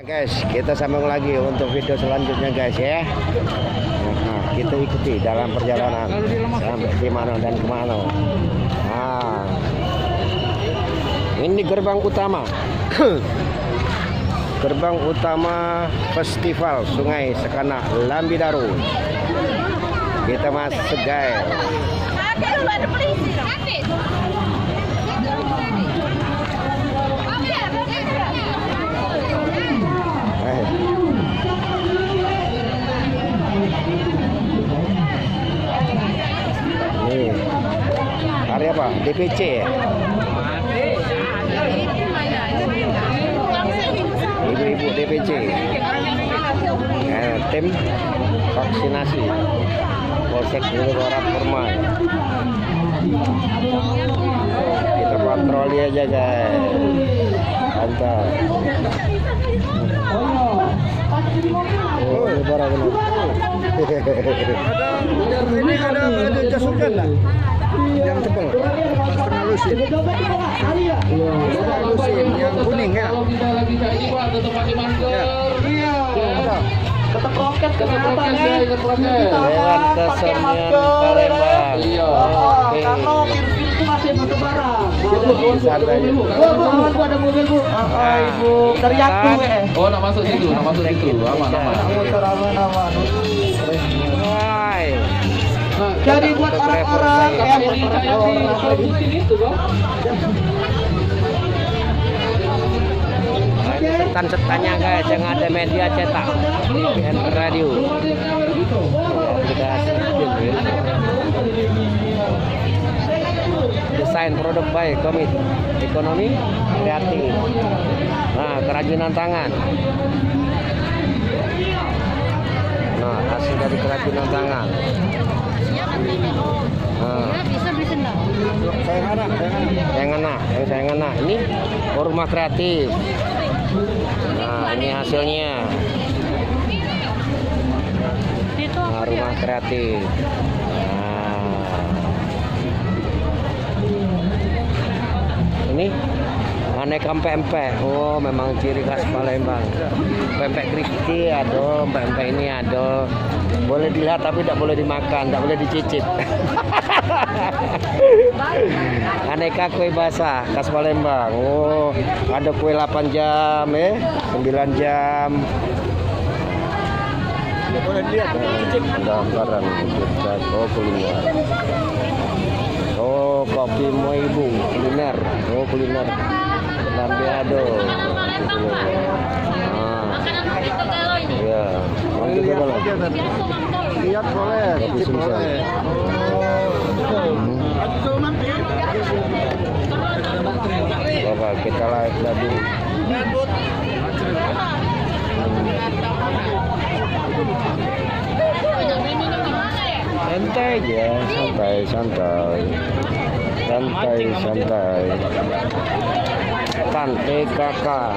Guys, kita sambung lagi untuk video selanjutnya guys ya. Nah, kita ikuti dalam perjalanan sampai di mana dan kemana. Nah, ini gerbang utama. Gerbang utama Festival Sungai Sekanak Lambidaru. Kita masuk guys. Nih, hari apa? DPC ya? Ibu-ibu DPC. Tim vaksinasi Polsek Barat Permai. Kita patroli aja guys. Mantap. Oh, ini barang ini. Ini ada jas hujan lah. Yang tebal. Setengah lusin. Setengah lusin yang kuning ya. Iya. Tetap roket kesehatan ya. Lewat kesenian Palembang. Karena virus itu masih bertebaran. Santai. Bu, ada mobil bu. Ibu teriak tuh. Oh, nak masuk situ, aman. Aman. Woi. Jadi buat orang-orang setan-setannya guys yang ada media cetak dan radio. Desain produk baik, komit, ekonomi, kreatif. Nah, kerajinan tangan. Nah, hasil dari kerajinan tangan. Nah, sayang anak. Ini rumah kreatif. Nah, ini hasilnya. Nah, rumah kreatif. Nah, ini aneka pempek. Oh, memang ciri khas Palembang. Pempek keriki ada, pempek ini ada. Boleh dilihat tapi tidak boleh dimakan, tidak boleh dicicip. Aneka kue basah khas Palembang. Oh, ada kue 8 jam 9 jam. Boleh lihat. Gambaran kita kuliner. Oh, kopi Moibu kuliner. Oh, kuliner Lambiado. Iya, Lihat boleh. kopi Sumsel. Coba kita live tadi. Santai ya, santai. Santai kakak.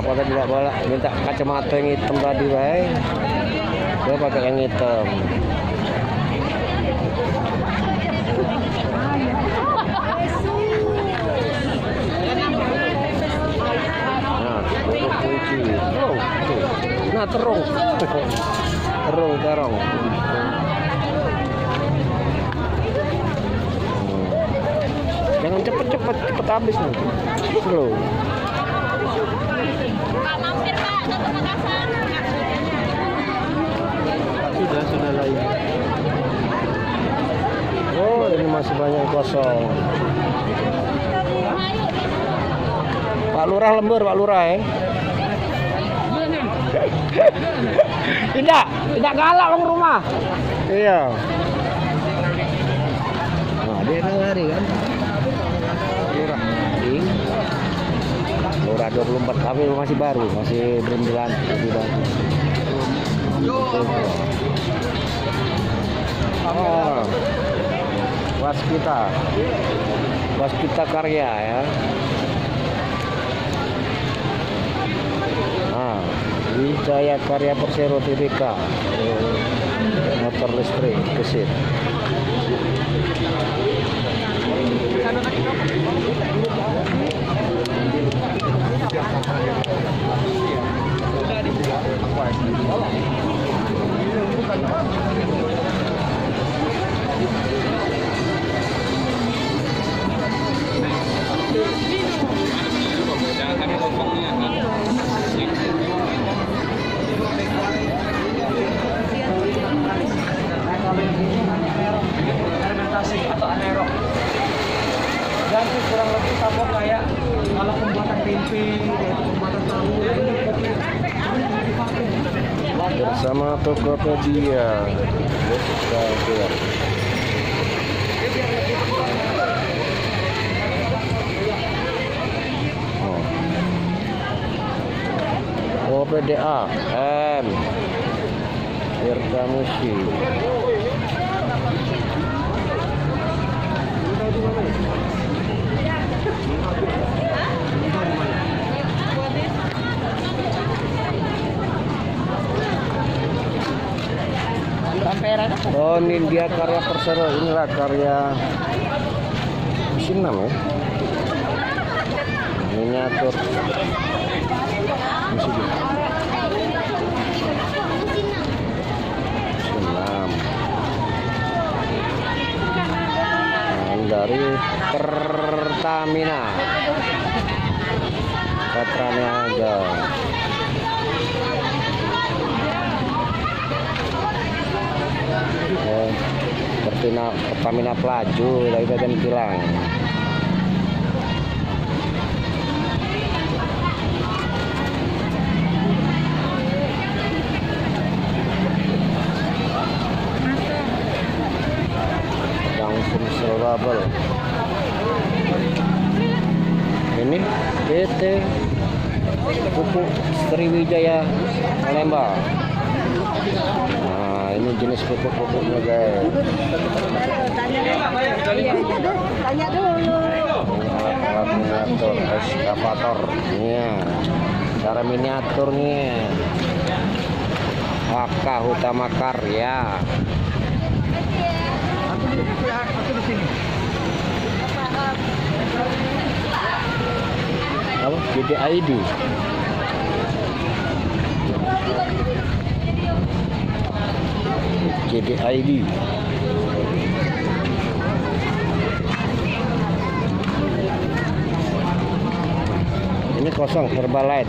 Apa tidak boleh minta kacamata yang hitam tadi baik. Dia pakai yang hitam. Nah, kunci. Nah, terung. terung. Jangan cepet habis nih. Slow. Pak, mampir Pak, ke Makassar. Sudah lain. Oh, ini masih banyak kosong. Pak Lurah lembur, Pak Lurah ya. Tidak galak orang rumah. Iya. Nah, dia hari kan. Lurah 24 tapi masih baru, masih belum dilantik, lebih baru. Oh, Waskita Karya ya. Wijaya Karya Persero Tbk. motor listrik gesit. Fermentasi atau anaerob. Dan kurang lebih sama kayak kalau pembuatan tempe, pembuatan tahu. Bersama Tokopedia. Oh, PDA M Tirta Musik. Oh, ini dia karya Persero. Inilah karya musim 6 ya. Miniatur musim 6. Dari Pertamina. Patraniaga. Pertamina Pelaju dari bagian kilang. Langsung surabel. Ini PT Pupuk Sriwijaya Palembang. Nah, ini jenis pupuk-pupuknya guys. Tanya dulu. Alat miniatur eskavator. Iya. Cara miniaturnya. HK Utama Karya. Apa? GDID. GDID. Ini kosong Herbalife.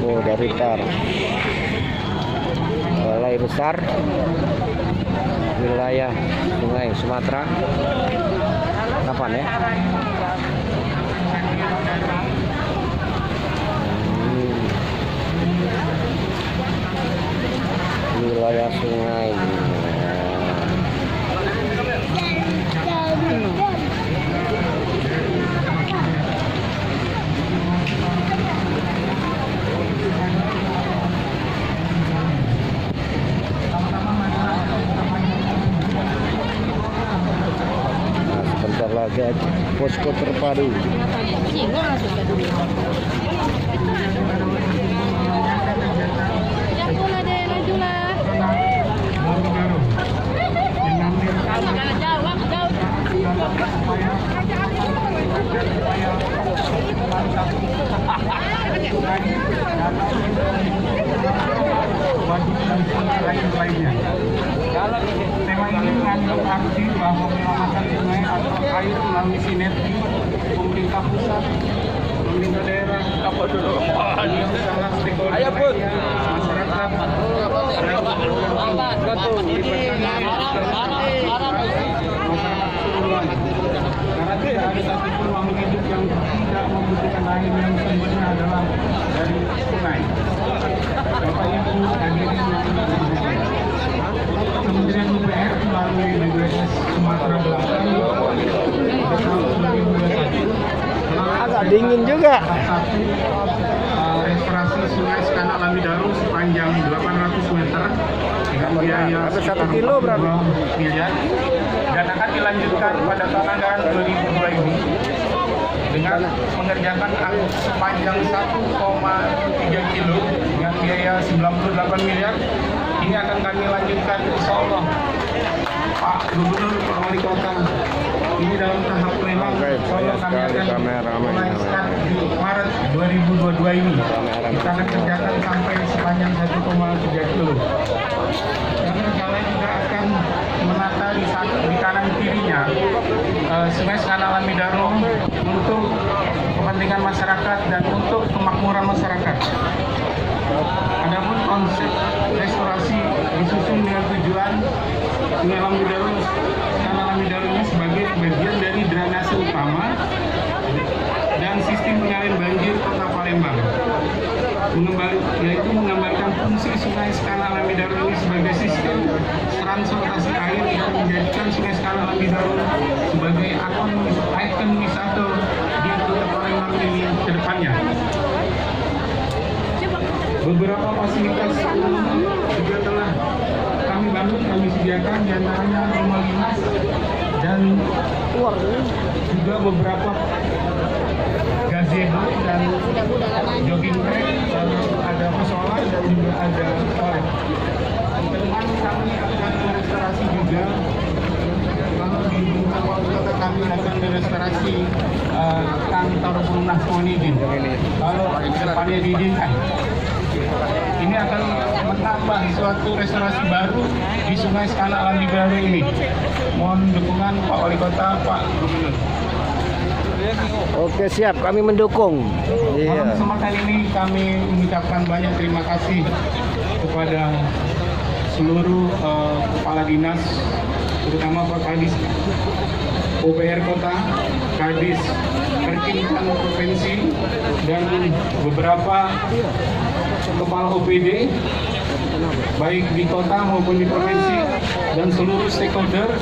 Oh, dari tar. Balai Besar wilayah Sungai Sumatera. Kapan ya? Wilayah Sungai. Sebentar lagi posko terpadu. Tema ini mengandung arti bahwa menyelamatkan sungai atau air melalui sinergi pemerintah pusat, pemerintah daerah, apa dulu? Yang sangat stakeholder masyarakat, karena tidak ada satupun makhluk hidup yang tidak membutuhkan air yang sumbernya adalah dari sungai. Bapak Ibu hadirin yang Kementerian UPR melalui BPS Sumatera Selatan Agak dingin juga. restorasi sungai Sekanak Lamidaru sepanjang 800 meter dengan biaya Ada 1 kilo berarti? 2 miliar dan akan dilanjutkan pada tahun anggaran 2002 ini. dengan mengerjakan sepanjang 1,3 kilo dengan biaya 98 miliar. Ini akan kami lanjutkan insya Allah. Pak Gubernur, Pak Wali Kota, ini dalam tahap lelang. Insya Allah kami akan mulai start di Maret 2022 ini. Kita akan kerjakan sampai sepanjang 1,3 kilo. Dan rencananya juga akan menata di kanan kirinya Sungai Skala Lamidaro untuk kepentingan masyarakat dan untuk kemakmuran masyarakat. Adapun konsep restorasi disusun dengan tujuan Sungai Lamidaro, Skala Lamidaro ini sebagai bagian dari drainase utama dan sistem pengalihan banjir Kota Palembang. Yaitu menggambarkan fungsi Sungai Skala Lamidaro ini sebagai sistem transportasi air yang menjadikan Sungai Skala Lamidaro sebagai ikon wisata di Kota Palembang ini ke depannya. Beberapa fasilitas umum juga telah kami bangun, kami sediakan, diantaranya rumah dinas dan juga beberapa gazebo dan jogging track, dan ada musola dan juga ada toilet. Kedepan kami akan merestorasi juga, kalau di Wali Kota kami akan merestorasi kantor pelunas Monidin. Kalau kedepannya diizinkan, ini akan menambah suatu restorasi baru di Sungai Skala Lamidaro ini. Mohon dukungan Pak Wali Kota, Pak Gubernur. Oke, siap, kami mendukung. Dalam kesempatan ini kami mengucapkan banyak terima kasih kepada seluruh kepala dinas, terutama Pak Kadis UPR Kota, Kadis Perkintan Provinsi, dan beberapa kepala OPD baik di kota maupun di provinsi, dan seluruh stakeholder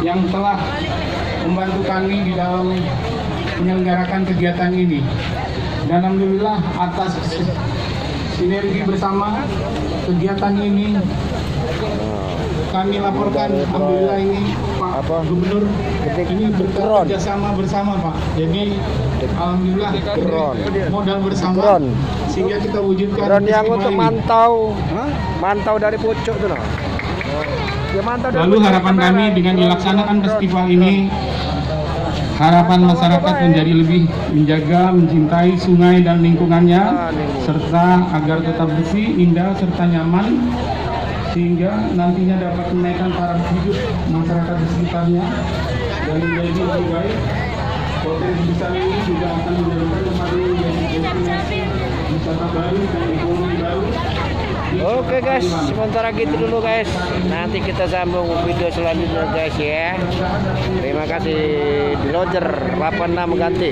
yang telah membantu kami di dalam menyelenggarakan kegiatan ini. Dan alhamdulillah atas sinergi bersama kegiatan ini kami laporkan, alhamdulillah ini Pak Gubernur ini bekerja sama bersama Pak. Jadi alhamdulillah modal bersama sehingga kita wujudkan drone yang untuk mantau dari pucuk itu loh. Ya, lalu harapan kami dengan dilaksanakan festival ini, harapan masyarakat menjadi lebih menjaga, mencintai sungai dan lingkungannya, serta agar tetap bersih, indah, serta nyaman, sehingga nantinya dapat menaikkan taraf hidup masyarakat di sekitarnya dan menjadi lebih baik. Potensi besar ini juga akan menjadikan tempat ini menjadi destinasi wisata baru dan ekonomi baru. Oke guys, sementara gitu dulu guys. Nanti kita sambung video selanjutnya guys ya. Terima kasih di Roger 86 ganti.